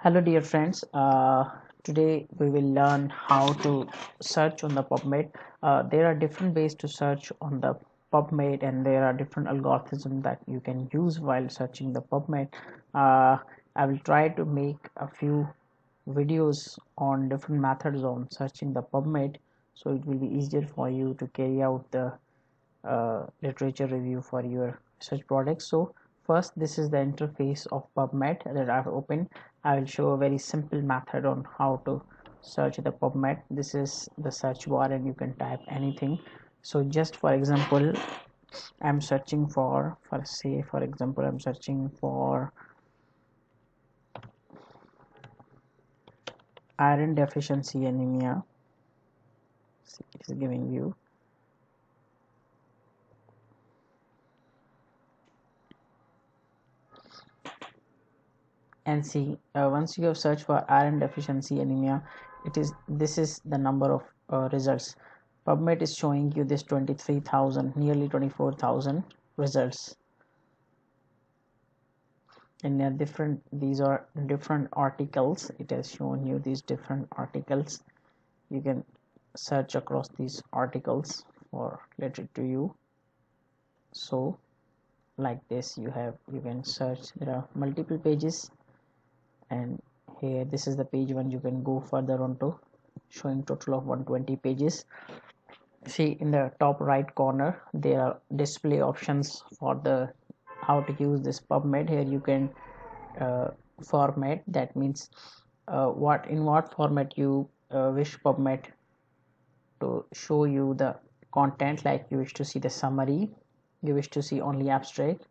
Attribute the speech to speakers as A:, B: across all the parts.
A: Hello dear friends, today we will learn how to search on the PubMed. There are different ways to search on the PubMed and there are different algorithms that you can use while searching the PubMed. I will try to make a few videos on different methods on searching the PubMed, so it will be easier for you to carry out the literature review for your research project. So first, this is the interface of PubMed that I've opened. I will show a very simple method on how to search the PubMed. This is the search bar and you can type anything. So just for example, I'm searching for example, I'm searching for iron deficiency anemia. See, it is giving you and see once you have searched for iron deficiency anemia, this is the number of results. PubMed is showing you this 23,000, nearly 24,000 results, and these are different articles. It has shown you these different articles. You can search across these articles for related to you. So like this, you can search. There are multiple pages, and here this is the page one. You can go further on to showing total of 120 pages. See, in the top right corner there are display options for the how to use this PubMed. Here you can format, that means what format you wish PubMed to show you the content, like you wish to see the summary, you wish to see only abstract,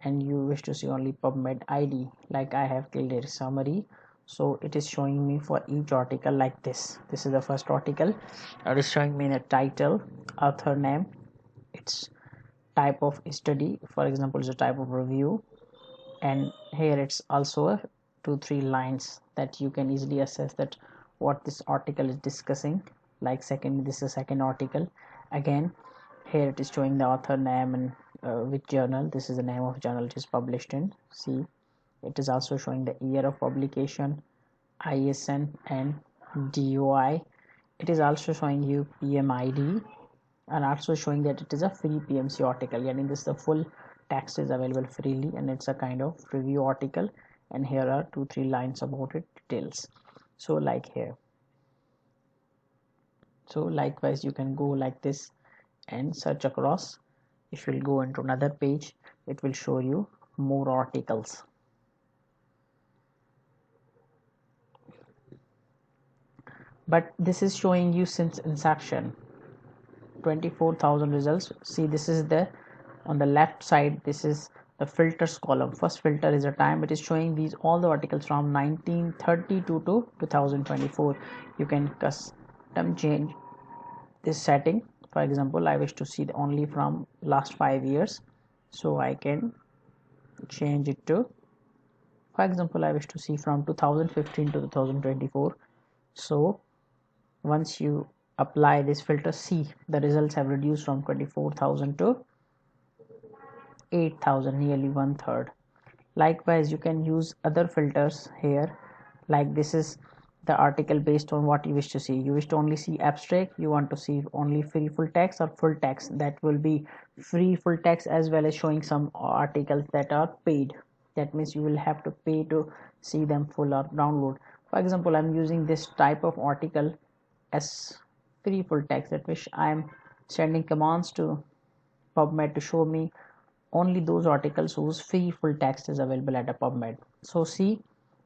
A: and you wish to see only PubMed ID. Like I have clicked here summary, so it is showing me for each article like this. This is the first article. It is showing me a title, author name, its type of study, for example it's a type of review, and here it's also a 2-3 lines that you can easily assess that what this article is discussing. Like this is a second article. Again, here it is showing the author name and which journal, this is the name of journal it is published in. See, it is also showing the year of publication, ISN and DOI. It is also showing you PMID and also showing that it is a free PMC article, meaning this the full text is available freely and it's a kind of review article, and here are 2-3 lines about it details. So like here, so likewise you can go like this and search across. If you will go into another page, it will show you more articles. But this is showing you since inception 24,000 results. See, this is the on the left side, this is the filters column. First filter is a time. It is showing these all the articles from 1932 to 2024. You can custom change this setting. For example, I wish to see only from last 5 years, so I can change it to, for example, I wish to see from 2015 to 2024. So once you apply this filter, see the results have reduced from 24,000 to 8,000, nearly 1/3. Likewise, you can use other filters here, like this is the article based on what you wish to see. You wish to only see abstract, you want to see only free full text or full text, that will be free full text, as well as showing some articles that are paid. That means you will have to pay to see them full or download. For example, I'm using this type of article as free full text, that which I'm sending commands to PubMed to show me only those articles whose free full text is available at a PubMed. So see,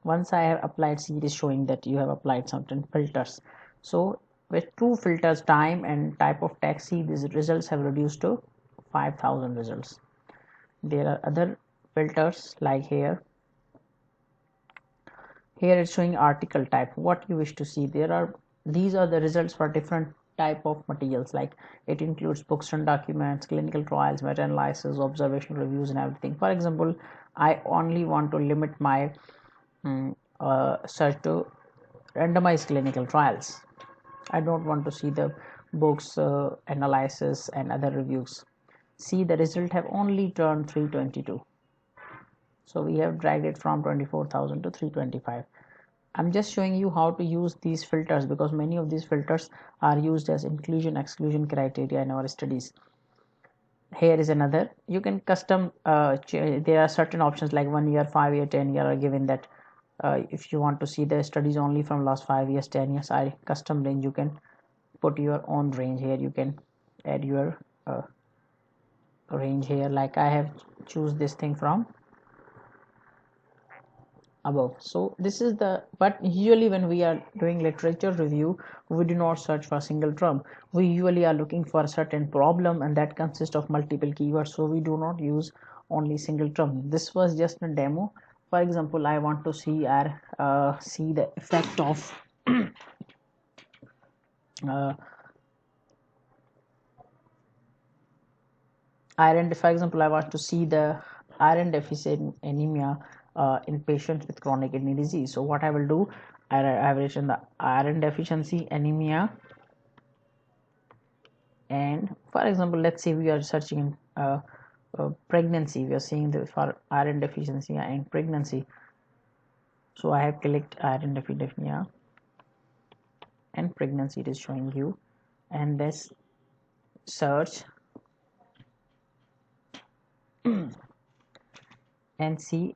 A: once I have applied, see, it is showing that you have applied certain filters. So with two filters, time and type of text, see, these results have reduced to 5,000 results. There are other filters like here it's showing article type, what you wish to see. These are the results for different type of materials, like it includes books and documents, clinical trials, meta-analysis, observational reviews and everything. For example, I only want to limit my search to randomized clinical trials. I don't want to see the books, analysis and other reviews. See, the result have only turned 322. So we have dragged it from 24,000 to 325. I'm just showing you how to use these filters, because many of these filters are used as inclusion exclusion criteria in our studies. Here is another. You can custom there are certain options like 1 year, 5 year, 10 year are given. That if you want to see the studies only from last 5 years, 10 years, I custom range, you can put your own range here. You can add your range here, like I have choose this thing from above. So this is the, but usually when we are doing literature review, we do not search for a single term. We usually are looking for a certain problem, and that consists of multiple keywords, so we do not use only single term. This was just a demo. For example, I want to see see the effect of iron. For example, I want to see the iron deficient anemia in patients with chronic kidney disease. So what I will do, I have written the iron deficiency anemia, and for example, let's say we are searching in pregnancy. We are seeing the for iron deficiency and pregnancy. So I have clicked iron deficiency and pregnancy. It is showing you, and this search and see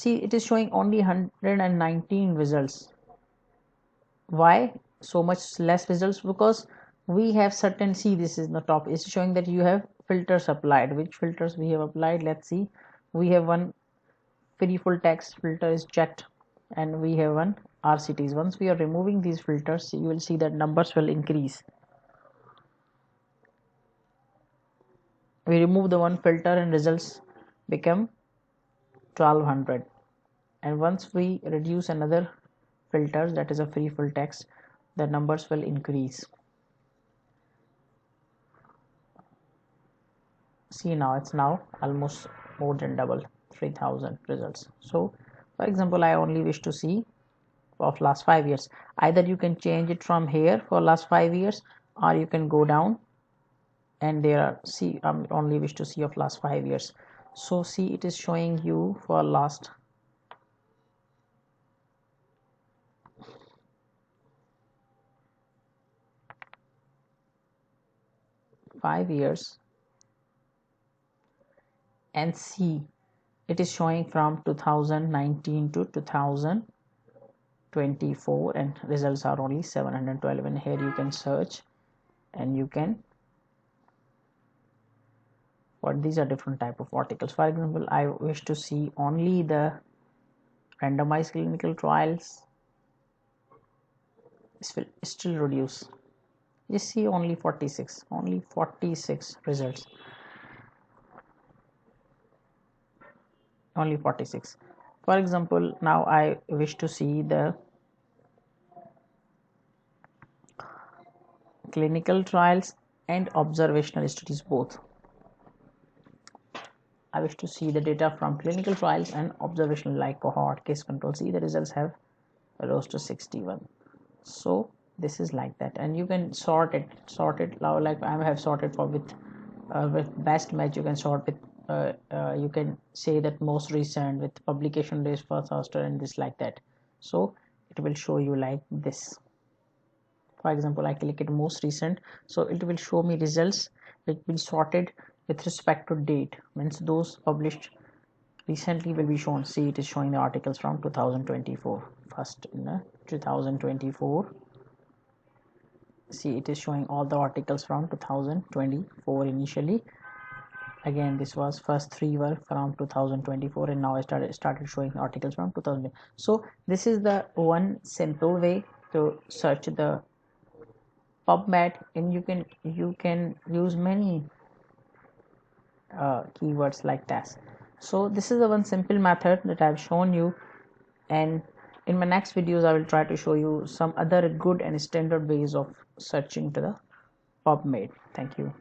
A: it is showing only 119 results. Why so much less results? Because we have certain, see this is the top, is showing that you have filters applied. Which filters we have applied? Let's see. We have one free full text filter is checked, and we have one RCTs. Once we are removing these filters, you will see that numbers will increase. We remove the one filter and results become 1200, and once we reduce another filters, that is a free full text, the numbers will increase. See, now it's now almost more than double, 3000 results. So for example, I only wish to see of last 5 years. Either you can change it from here for last 5 years, or you can go down and there are, see, only wish to see of last 5 years. So see, it is showing you for last 5 years, and see, it is showing from 2019 to 2024, and results are only 712. And here you can search, and you can, what these are different type of articles. For example, I wish to see only the randomized clinical trials. This will still reduce. You see only 46 results, only 46. For example, now I wish to see the clinical trials and observational studies both. I wish to see the data from clinical trials and observational, like cohort, case control. See, the results have rose to 61. So this is like that, and you can sort it now, like I have sorted for with best match. You can sort with you can say that most recent with publication days first faster, and this like that. So it will show you like this. For example, I click it most recent, so it will show me results which will be sorted with respect to date, means those published recently will be shown. See, it is showing the articles from 2024 first in 2024. See, it is showing all the articles from 2024 initially. Again, this was first 3 were from 2024, and now I started showing articles from 2000. So this is the one simple way to search the PubMed, and you can use many keywords like that. So this is the one simple method that I've shown you, and in my next videos I will try to show you some other good and standard ways of searching to the PubMed. Thank you.